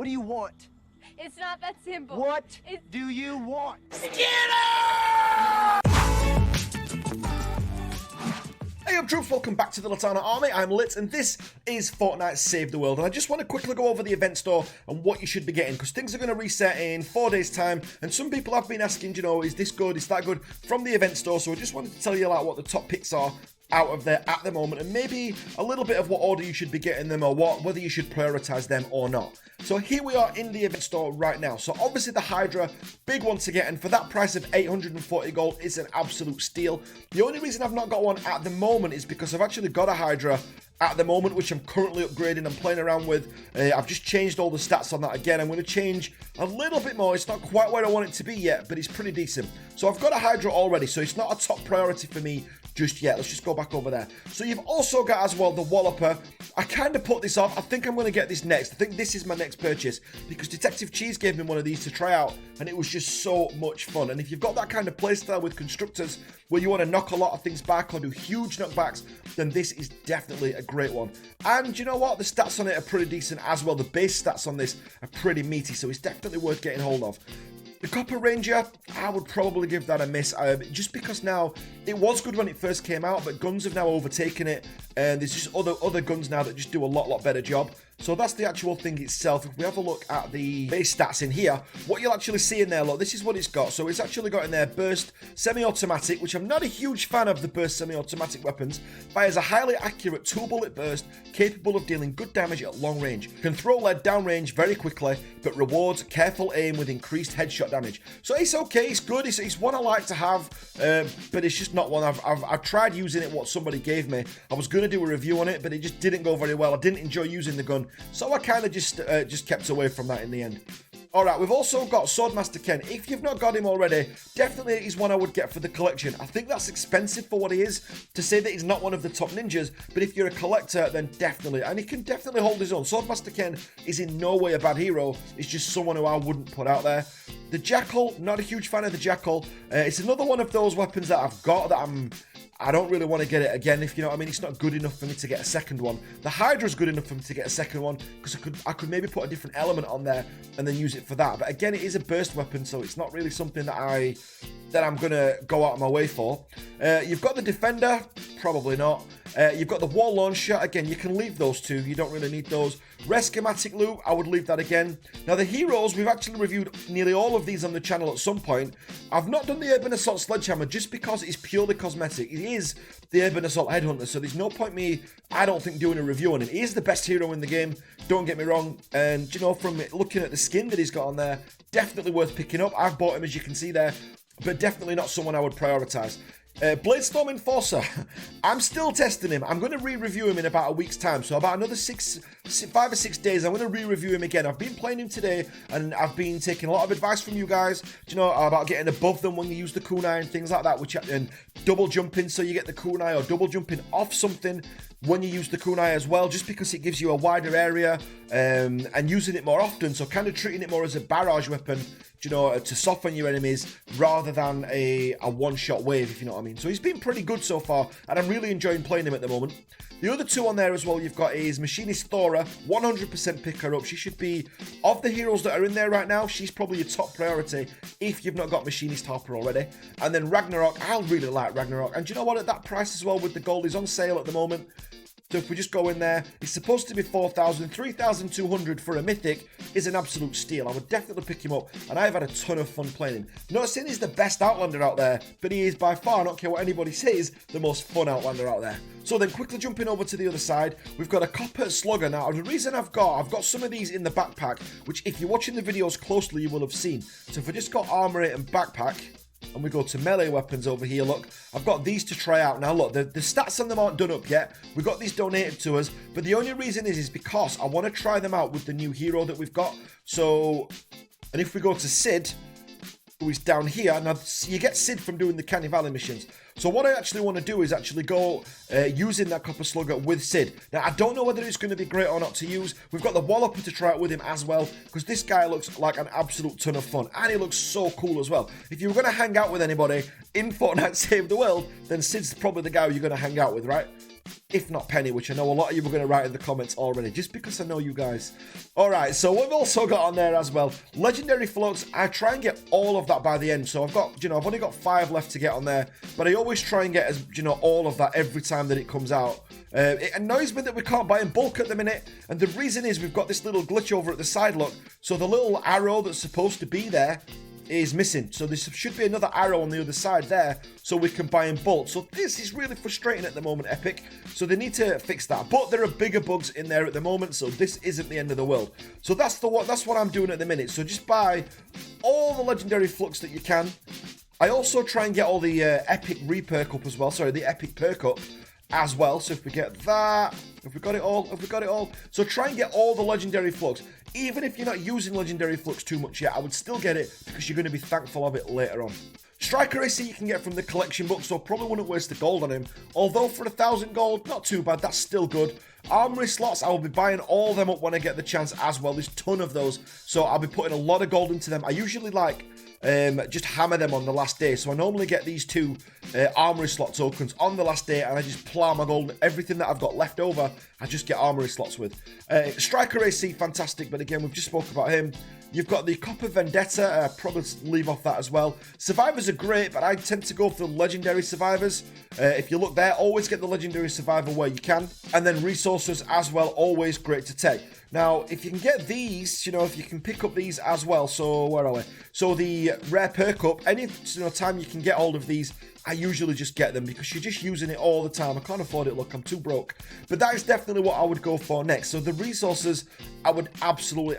What do you want? It's not that simple. What do you want? Hey up troops, welcome back to the Litanah army. I'm Lit and this is Fortnite Save the World, and I just want to quickly go over the event store and what you should be getting, because things are going to reset in 4 days time, and some people have been asking, you know, is this good, is that good, from the event store. So I just wanted to tell you like what the top picks are out of there at the moment, and maybe a little bit of what order you should be getting them, or whether you should prioritize them or not. So here we are in the event store right now. So obviously the Hydra, big one to get, and for that price of 840 gold, it's an absolute steal. The only reason I've not got one at the moment is because I've actually got a Hydra at the moment, which I'm currently upgrading and playing around with. I've just changed all the stats on that again. I'm going to change a little bit more. It's not quite where I want it to be yet, but it's pretty decent. So I've got a Hydra already, so it's not a top priority for me just yet. Let's just go back over there. So you've also got as well the Walloper. I kind of put this off. I think I'm going to get this next. I think this is my next purchase, because Detective Cheese gave me one of these to try out, and it was just so much fun. And if you've got that kind of playstyle with constructors where you want to knock a lot of things back or do huge knockbacks, then this is definitely a great one. And you know what? The stats on it are pretty decent as well. The base stats on this are pretty meaty, so it's definitely worth getting hold of. The Copper Ranger, I would probably give that a miss, just because now, it was good when it first came out, but guns have now overtaken it, and there's just other guns now that just do a lot better job. So that's the actual thing itself. If we have a look at the base stats in here, what you'll actually see in there, look, this is what it's got. So it's actually got in there burst, semi-automatic, which I'm not a huge fan of the burst semi-automatic weapons. Fires a highly accurate 2-bullet burst, capable of dealing good damage at long range. Can throw lead downrange very quickly, but rewards careful aim with increased headshot damage. So it's okay, it's good, it's one I like to have, but it's just not one I've tried using it, what somebody gave me. I was going to do a review on it, but it just didn't go very well. I didn't enjoy using the gun, so I kind of just kept away from that in the end. Alright, we've also got Swordmaster Ken. If you've not got him already, definitely he's one I would get for the collection. I think that's expensive for what he is, to say that he's not one of the top ninjas, but if you're a collector, then definitely. And he can definitely hold his own. Swordmaster Ken is in no way a bad hero. It's just someone who I wouldn't put out there. The Jackal, not a huge fan of the Jackal. It's another one of those weapons that I've got that I don't really want to get it again, if you know what I mean. It's not good enough for me to get a second one. The Hydra's good enough for me to get a second one, because I could maybe put a different element on there and then use it for that. But again, it is a burst weapon, so it's not really something that I'm gonna go out of my way for. You've got the Defender, probably not. You've got the Wall Launcher. Again, you can leave those two. You don't really need those. Schematic loot, I would leave that again. Now, the heroes, we've actually reviewed nearly all of these on the channel at some point. I've not done the Urban Assault Sledgehammer just because it's purely cosmetic. It is the Urban Assault Headhunter, so there's no point me, I don't think, doing a review on it. He is the best hero in the game, don't get me wrong. And, you know, from looking at the skin that he's got on there, definitely worth picking up. I've bought him, as you can see there, but definitely not someone I would prioritize. Bladestorm Enforcer, I'm still testing him. I'm going to re-review him in about a week's time, so about another 5 or 6 days, I'm going to re-review him again. I've been playing him today, and I've been taking a lot of advice from you guys, you know, about getting above them when you use the kunai and things like that, and double jumping so you get the kunai, or double jumping off something when you use the kunai as well, just because it gives you a wider area, and using it more often, so kind of treating it more as a barrage weapon, you know, to soften your enemies rather than a one-shot wave, if you know what I mean. So he's been pretty good so far, and I'm really enjoying playing him at the moment. The other two on there as well you've got is Machinist Thora. 100% pick her up. She should be, of the heroes that are in there right now, she's probably your top priority if you've not got Machinist Harper already. And then Ragnarok, I really like Ragnarok. And do you know what, at that price as well with the gold, is on sale at the moment. So if we just go in there, it's supposed to be 4,000, 3,200 for a mythic is an absolute steal. I would definitely pick him up, and I've had a ton of fun playing him. Not saying he's the best Outlander out there, but he is by far, I don't care what anybody says, the most fun Outlander out there. So then quickly jumping over to the other side, we've got a Copper Slugger. Now, the reason I've got some of these in the backpack, which if you're watching the videos closely, you will have seen. So if we just got Armory and Backpack, and we go to melee weapons over here, look, I've got these to try out. Now look, the stats on them aren't done up yet. We got these donated to us, but the only reason is because I want to try them out with the new hero that we've got. So, and if we go to Sid, who is down here, now you get Sid from doing the Canny Valley missions. So what I actually want to do is actually go using that Copper Slugger with Sid. Now, I don't know whether it's going to be great or not to use. We've got the Walloper to try it with him as well, because this guy looks like an absolute ton of fun, and he looks so cool as well. If you were going to hang out with anybody in Fortnite Save the World, then Sid's probably the guy you're going to hang out with, right? if not penny, which I know a lot of you were going to write in the comments already, just because I know you guys. Alright, so we've also got on there as well, legendary flux. I try and get all of that by the end, so I've got, I've only got 5 left to get on there, but I always try and get, as all of that every time that it comes out. It annoys me that we can't buy in bulk at the minute, and the reason is we've got this little glitch over at the side, look, so the little arrow that's supposed to be there is missing, so there should be another arrow on the other side there so we can buy in bulk. So this is really frustrating at the moment, Epic, so they need to fix that, but there are bigger bugs in there at the moment, so this isn't the end of the world. So that's what I'm doing at the minute. So just buy all the legendary flux that you can. I also try and get all the epic reperk up as well, sorry, the epic perk up as well. So if we get that, if we got it all, so try and get all the legendary flux. Even if you're not using legendary flux too much yet, I would still get it because you're going to be thankful of it later on. Striker A.C. you can get from the collection book, so probably wouldn't waste the gold on him. Although for 1,000 gold, not too bad, that's still good. Armory slots, I will be buying all them up when I get the chance as well. There's a ton of those, so I'll be putting a lot of gold into them. I usually like just hammer them on the last day, so I normally get these 2 armory slot tokens on the last day, and I just plow my gold. Everything that I've got left over, I just get armory slots with. Striker A.C. fantastic, but again, we've just spoke about him. You've got the Copper Vendetta, probably leave off that as well. Survivors are great, but I tend to go for the legendary survivors. If you look there, always get the legendary survivor where you can. And then resources as well, always great to take. Now, if you can get these, if you can pick up these as well, so where are we? So the rare perk up, any time you can get hold of these, I usually just get them because you're just using it all the time. I can't afford it, look, I'm too broke. But that is definitely what I would go for next. So the resources, I would absolutely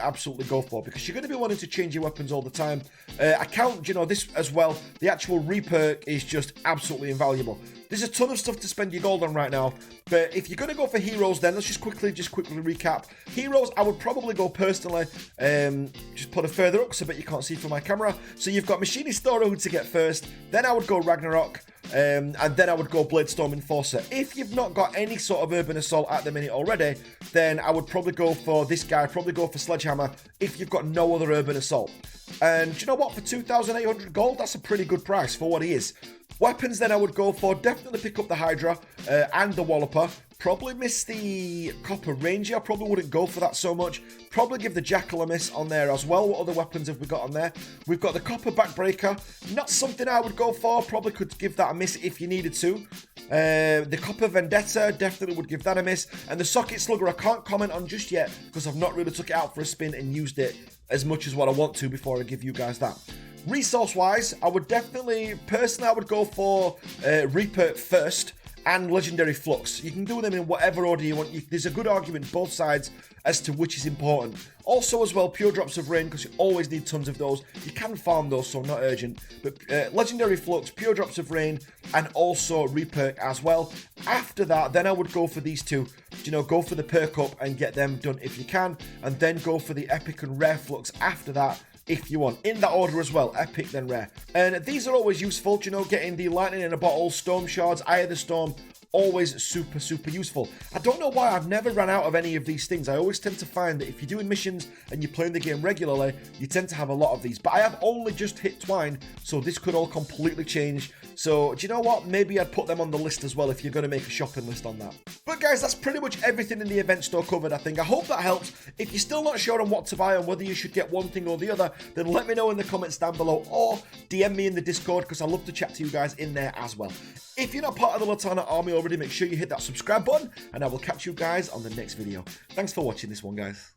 go for, because you're going to be wanting to change your weapons all the time. I count, this as well, the actual reperk is just absolutely invaluable. There's a ton of stuff to spend your gold on right now, but if you're going to go for heroes, then let's just quickly recap. Heroes, I would probably go personally, just put it further up because I bet you can't see from my camera. So you've got Machinist Thor to get first, then I would go Ragnarok, and then I would go Bladestorm Enforcer. If you've not got any sort of Urban Assault at the minute already, then I would probably go for this guy, probably go for Sledgehammer if you've got no other Urban Assault. And do you know what, for 2,800 gold, that's a pretty good price for what he is. Weapons then I would go for, definitely pick up the Hydra and the Walloper. Probably miss the Copper Ranger, I probably wouldn't go for that so much. Probably give the Jackal a miss on there as well. What other weapons have we got on there? We've got the Copper Backbreaker, not something I would go for, probably could give that a miss if you needed to. The Copper Vendetta, definitely would give that a miss. And the Socket Slugger, I can't comment on just yet because I've not really took it out for a spin and used it as much as what I want to before I give you guys that. Resource-wise, I would definitely, personally, I would go for Reaper first and Legendary Flux. You can do them in whatever order you want. There's a good argument both sides as to which is important. Also as well, Pure Drops of Rain, because you always need tons of those. You can farm those, so not urgent. But Legendary Flux, Pure Drops of Rain, and also Reperk as well. After that, then I would go for these 2. Go for the perk up and get them done if you can. And then go for the Epic and Rare Flux after that, if you want, in that order as well, epic then rare. And these are always useful, getting the lightning in a bottle, storm shards, eye of the storm, always super useful. I don't know why I've never ran out of any of these things. I always tend to find that if you're doing missions and you're playing the game regularly, you tend to have a lot of these. But I have only just hit Twine, so this could all completely change. So, do you know what? Maybe I'd put them on the list as well if you're going to make a shopping list on that. But guys, that's pretty much everything in the event store covered, I think. I hope that helps. If you're still not sure on what to buy and whether you should get one thing or the other, then let me know in the comments down below or DM me in the Discord because I love to chat to you guys in there as well. If you're not part of the Litanah army already, make sure you hit that subscribe button and I will catch you guys on the next video. Thanks for watching this one, guys.